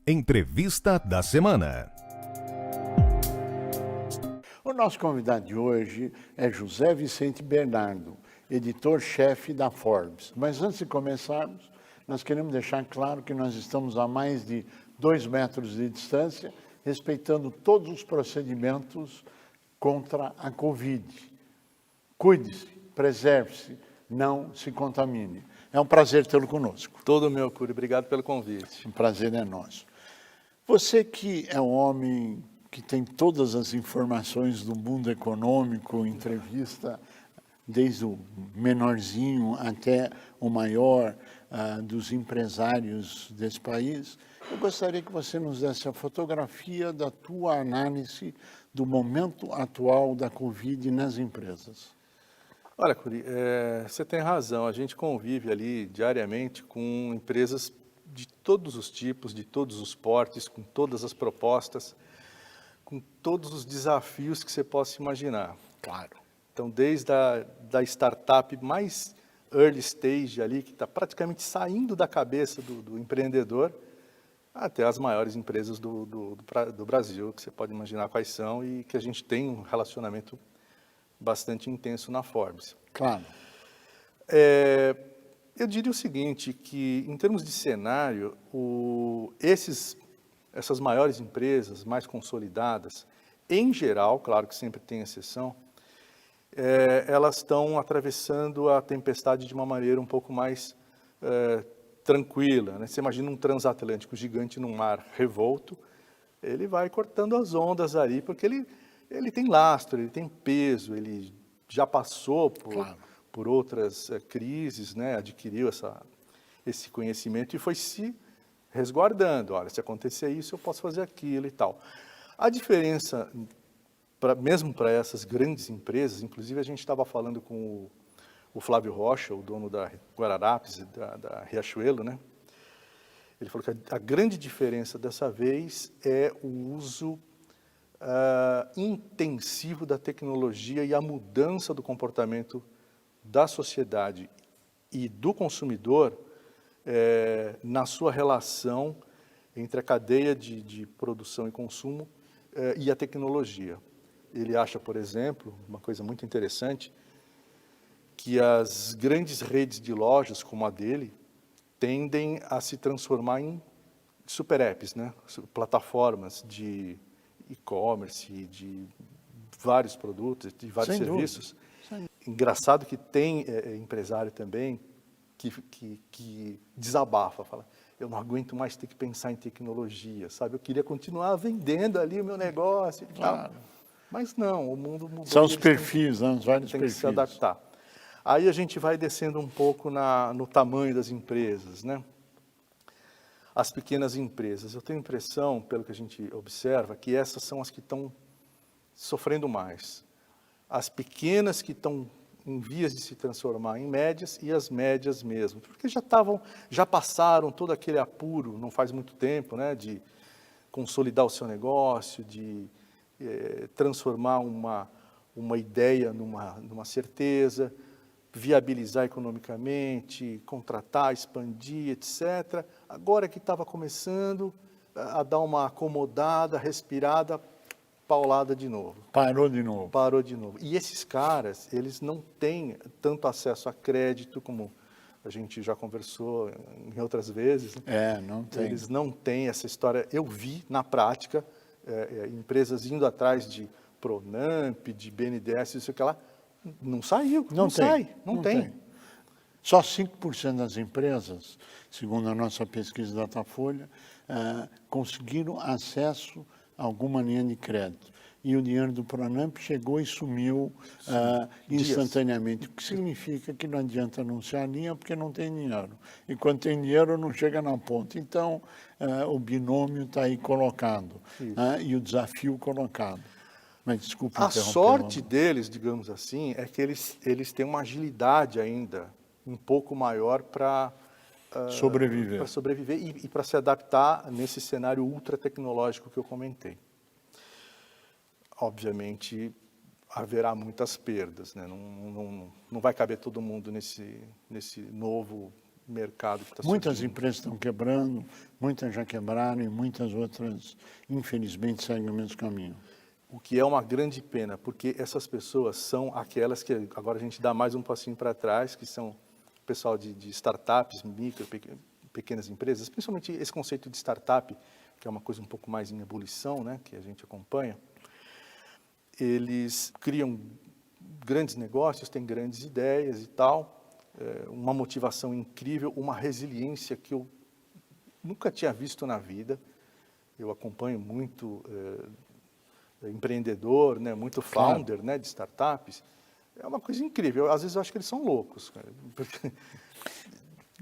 Entrevista da semana. O nosso convidado de hoje é José Vicente Bernardo, editor-chefe da Forbes. Mas antes de começarmos, nós queremos deixar claro que nós estamos a mais de 2 metros de distância, respeitando todos os procedimentos contra a Covid. Cuide-se, preserve-se, não se contamine. É um prazer tê-lo conosco. Todo meu, Cury. Obrigado pelo convite. O prazer é nosso. Você que é um homem que tem todas as informações do mundo econômico, entrevista desde o menorzinho até o maior dos empresários desse país, eu gostaria que você nos desse a fotografia da tua análise do momento atual da Covid nas empresas. Olha, Cury, você tem razão. A gente convive ali diariamente com empresas de todos os tipos, de todos os portes, com todas as propostas, com todos os desafios que você possa imaginar. Claro. Então, desde da startup mais early stage ali, que está praticamente saindo da cabeça do empreendedor, até as maiores empresas do Brasil, que você pode imaginar quais são e que a gente tem um relacionamento bastante intenso na Forbes. Claro. Eu diria o seguinte, que em termos de cenário, essas maiores empresas, mais consolidadas, em geral, claro que sempre tem exceção, elas estão atravessando a tempestade de uma maneira um pouco mais tranquila, né? Você imagina um transatlântico gigante num mar revolto, ele vai cortando as ondas ali, porque ele tem lastro, ele tem peso, ele já passou por outras crises, né? Adquiriu esse conhecimento e foi se resguardando. Olha, se acontecer isso, eu posso fazer aquilo e tal. A diferença, mesmo para essas grandes empresas, inclusive a gente estava falando com o Flávio Rocha, o dono da Guararapes, da Riachuelo, né? Ele falou que a grande diferença dessa vez é o uso intensivo da tecnologia e a mudança do comportamento da sociedade e do consumidor na sua relação entre a cadeia de produção e consumo e a tecnologia. Ele acha, por exemplo, uma coisa muito interessante, que as grandes redes de lojas, como a dele, tendem a se transformar em super apps, né? Plataformas de e-commerce, de vários produtos, de vários serviços. Engraçado que tem empresário também que desabafa, fala, eu não aguento mais ter que pensar em tecnologia, sabe? Eu queria continuar vendendo ali o meu negócio e tal. Mas não, o mundo mudou. São os perfis, os vários perfis. Tem que se adaptar. Aí a gente vai descendo um pouco no tamanho das empresas, né? As pequenas empresas. Eu tenho a impressão, pelo que a gente observa, que essas são as que estão sofrendo mais. As pequenas que estão em vias de se transformar em médias e as médias mesmo. Porque já passaram todo aquele apuro, não faz muito tempo, né? De consolidar o seu negócio, de transformar uma ideia numa certeza, viabilizar economicamente, contratar, expandir, etc. Agora que estava começando a dar uma acomodada, respirada, paulada de novo. Parou de novo. Parou de novo. E esses caras, eles não têm tanto acesso a crédito como a gente já conversou em outras vezes. Não tem. Eles não têm essa história. Eu vi, na prática, empresas indo atrás de Pronamp, de BNDES, isso que lá, não saiu, não tem. Só 5% das empresas, segundo a nossa pesquisa Datafolha, conseguiram acesso a alguma linha de crédito. E o dinheiro do Pronamp chegou e sumiu instantaneamente, o que significa que não adianta anunciar a linha porque não tem dinheiro. E quando tem dinheiro, não chega na ponta. Então, o binômio está aí colocado e o desafio colocado. Mas desculpe a sorte deles, digamos assim, é que eles têm uma agilidade ainda um pouco maior para sobreviver e para se adaptar nesse cenário ultra tecnológico que eu comentei. Obviamente, haverá muitas perdas, né? Não vai caber todo mundo nesse novo mercado que está Muitas surgindo. empresas estão quebrando, muitas já quebraram e muitas outras, infelizmente, seguem o mesmo caminho. O que é uma grande pena, porque essas pessoas são aquelas que agora a gente dá mais um passinho para trás, que são o pessoal de startups, micro, pequenas empresas, principalmente esse conceito de startup, que é uma coisa um pouco mais em ebulição, né, que a gente acompanha. Eles criam grandes negócios, têm grandes ideias e tal, uma motivação incrível, uma resiliência que eu nunca tinha visto na vida. Eu acompanho muito empreendedor, né, muito founder, Claro. né, de startups. É uma coisa incrível. Às vezes eu acho que eles são loucos, cara, porque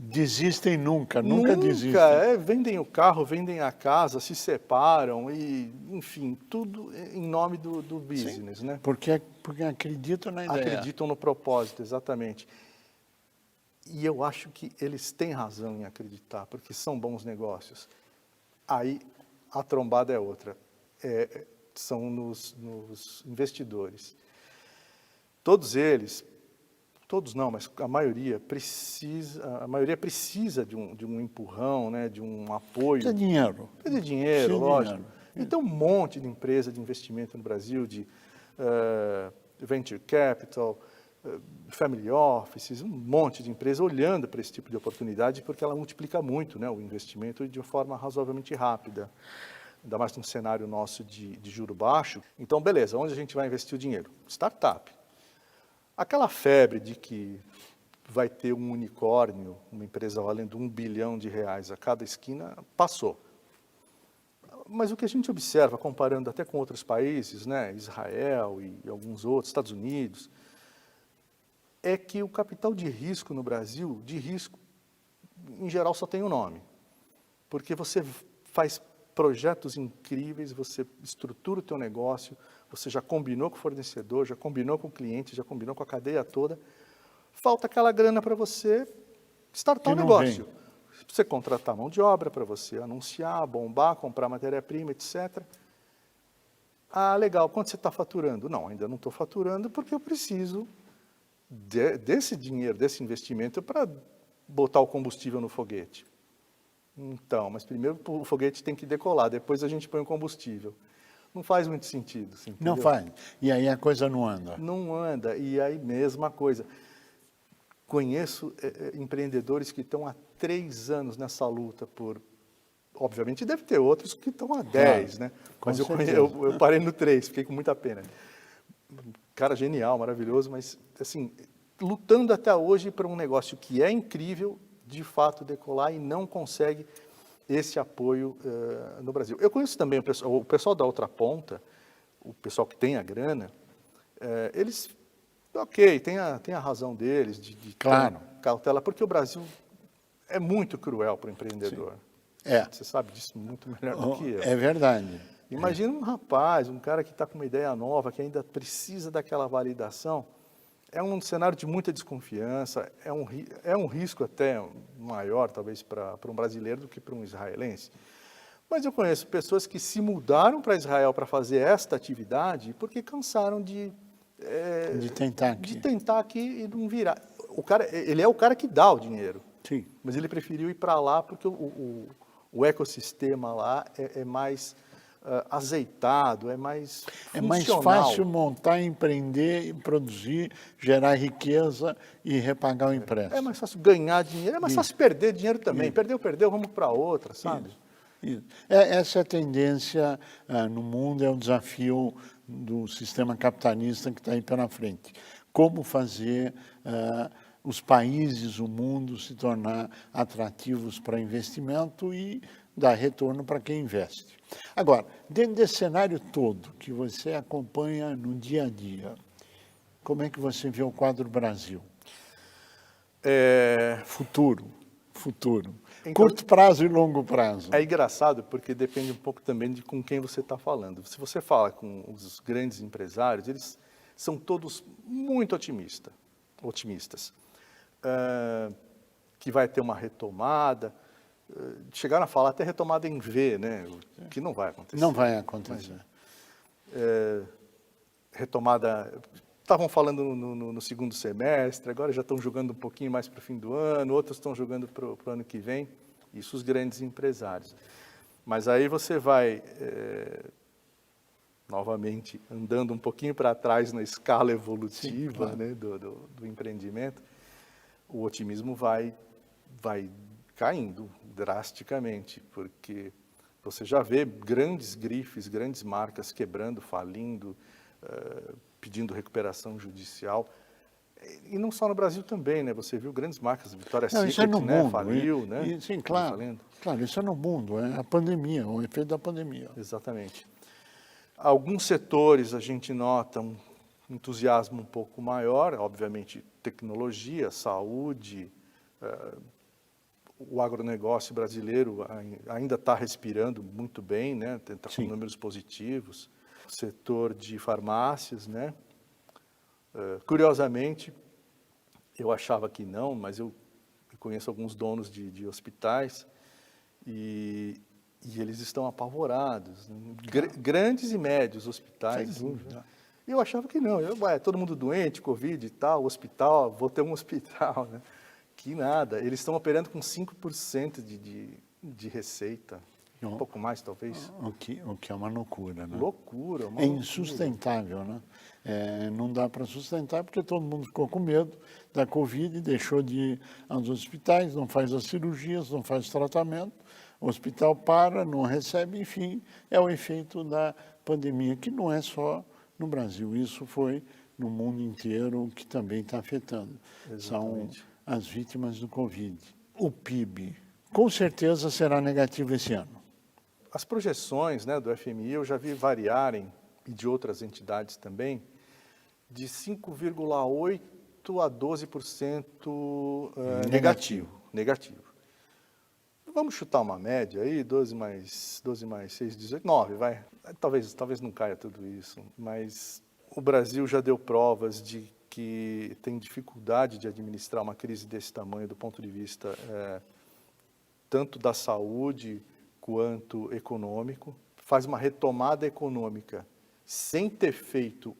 Desistem nunca, nunca nunca desistem. vendem o carro, vendem a casa, se separam e, enfim, tudo em nome do business, né? Porque acreditam na ideia. Acreditam no propósito, exatamente. E eu acho que eles têm razão em acreditar, porque são bons negócios. Aí a trombada é outra, são nos investidores. Todos eles, todos não, mas a maioria precisa de um empurrão, né, de um apoio. Precisa de dinheiro. Precisa de dinheiro, Precisa de lógico. dinheiro. Então, um monte de empresa de investimento no Brasil, de venture capital, family offices, um monte de empresa olhando para esse tipo de oportunidade, porque ela multiplica muito, né, o investimento de uma forma razoavelmente rápida, ainda mais num cenário nosso de juro baixo. Então, beleza, onde a gente vai investir o dinheiro? Startup. Aquela febre de que vai ter um unicórnio, uma empresa valendo R$1 bilhão a cada esquina, passou. Mas o que a gente observa, comparando até com outros países, né, Israel e alguns outros, Estados Unidos, é que o capital de risco no Brasil, de risco, em geral, só tem um nome. Porque você faz projetos incríveis, você estrutura o teu negócio, você já combinou com o fornecedor, já combinou com o cliente, já combinou com a cadeia toda, falta aquela grana para você startar o Que não negócio. vem. Você contratar mão de obra para você anunciar, bombar, comprar matéria-prima, etc. Ah, legal, quanto você está faturando? Não, ainda não estou faturando porque eu preciso desse dinheiro, desse investimento para botar o combustível no foguete. Então, mas primeiro o foguete tem que decolar, depois a gente põe o combustível. Não faz muito sentido. Assim, Não faz. E aí a coisa não anda. não anda. E aí, mesma coisa. Conheço empreendedores que estão há 3 anos nessa luta por... Obviamente, deve ter outros que estão há 10, Claro, né? com Mas certeza. eu parei no 3, fiquei com muita pena. Cara genial, maravilhoso, mas, assim, lutando até hoje para um negócio que é incrível, de fato, decolar e não consegue esse apoio no Brasil. Eu conheço também o pessoal da outra ponta, o pessoal que tem a grana, eles, ok, tem a razão deles de Claro. ter cautela, porque o Brasil é muito cruel para o empreendedor. É. Você sabe disso muito melhor do que eu. É verdade. Imagina um rapaz, um cara que está com uma ideia nova, que ainda precisa daquela validação. É um cenário de muita desconfiança, é um risco até maior, talvez, para um brasileiro do que para um israelense. Mas eu conheço pessoas que se mudaram para Israel para fazer esta atividade porque cansaram de tentar aqui. e não virar. Ele é o cara que dá o dinheiro, Sim. mas ele preferiu ir para lá porque o ecossistema lá é mais azeitado, é mais É mais funcional. fácil montar, empreender, produzir, gerar riqueza e repagar o empréstimo. É mais fácil ganhar dinheiro, é mais fácil perder dinheiro também. Perdeu, vamos para outra, sabe? Isso. Essa é a tendência no mundo, é o desafio do sistema capitalista que está aí pela frente. Como fazer os países, o mundo se tornar atrativos para investimento e dar retorno para quem investe. Agora, dentro desse cenário todo que você acompanha no dia a dia, como é que você vê o quadro Brasil? Futuro. Então, Curto prazo e longo prazo. É engraçado porque depende um pouco também de com quem você está falando. Se você fala com os grandes empresários, eles são todos muito otimistas. Que vai ter uma retomada. Chegaram a falar até retomada em V, né? Que não vai acontecer. Não vai acontecer. Retomada estavam falando no segundo semestre, agora já estão jogando um pouquinho mais para o fim do ano, outros estão jogando para o ano que vem, isso os grandes empresários. Mas aí você vai, novamente, andando um pouquinho para trás na escala evolutiva. Sim, claro. Né, do empreendimento, o otimismo vai caindo drasticamente, porque você já vê grandes grifes, grandes marcas quebrando, falindo, pedindo recuperação judicial. E não só no Brasil também, né? Você viu grandes marcas, Victoria's Secret, né? Mundo, faliu, né? Sim, claro. Claro, isso é no mundo, é a pandemia, o efeito da pandemia. Exatamente. Alguns setores a gente nota um entusiasmo um pouco maior, obviamente tecnologia, saúde, o agronegócio brasileiro ainda está respirando muito bem, né? Está com números positivos. O setor de farmácias, né? Curiosamente, eu achava que não, mas eu conheço alguns donos de hospitais e eles estão apavorados. Né? Grandes e médios hospitais. Sem dúvida. E eu achava que não. Todo mundo doente, Covid e tal, hospital, vou ter um hospital. Né? Que nada. Eles estão operando com 5% de receita. Um pouco mais, talvez. O que é uma loucura, né? Loucura. É insustentável, né? Não dá para sustentar porque todo mundo ficou com medo da Covid, deixou de ir aos hospitais, não faz as cirurgias, não faz tratamento, o hospital para, não recebe, enfim, é o efeito da pandemia, que não é só no Brasil, isso foi no mundo inteiro que também está afetando. Exatamente. São as vítimas do Covid. O PIB, com certeza, será negativo esse ano. As projeções, né, do FMI eu já vi variarem, e de outras entidades também, de 5,8% a 12% negativo. Vamos chutar uma média aí, 12 mais 6, 18, 9, vai. Talvez não caia tudo isso, mas o Brasil já deu provas de que tem dificuldade de administrar uma crise desse tamanho do ponto de vista tanto da saúde quanto econômico. Faz uma retomada econômica sem ter feito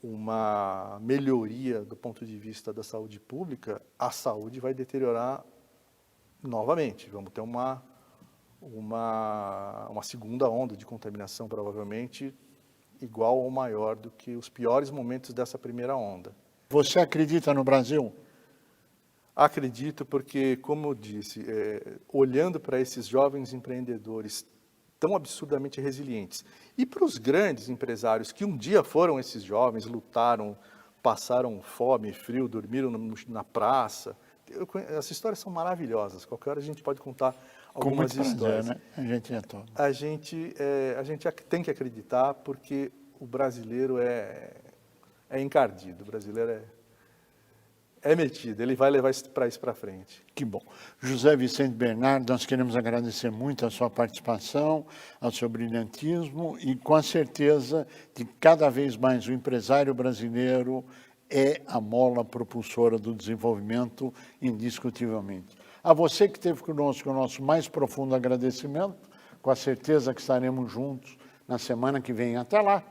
uma melhoria do ponto de vista da saúde pública, a saúde vai deteriorar novamente. Vamos ter uma segunda onda de contaminação, provavelmente, igual ou maior do que os piores momentos dessa primeira onda. Você acredita no Brasil? Acredito porque, como eu disse, olhando para esses jovens empreendedores tão absurdamente resilientes, e para os grandes empresários que um dia foram esses jovens, lutaram, passaram fome, frio, dormiram na praça, essas histórias são maravilhosas, qualquer hora a gente pode contar algumas histórias. Né? A gente tem que acreditar porque o brasileiro é encardido, o brasileiro é metido, ele vai levar isso para frente. Que bom. José Vicente Bernardo, nós queremos agradecer muito a sua participação, ao seu brilhantismo e com a certeza de que cada vez mais o empresário brasileiro é a mola propulsora do desenvolvimento, indiscutivelmente. A você que esteve conosco, o nosso mais profundo agradecimento, com a certeza que estaremos juntos na semana que vem. Até lá!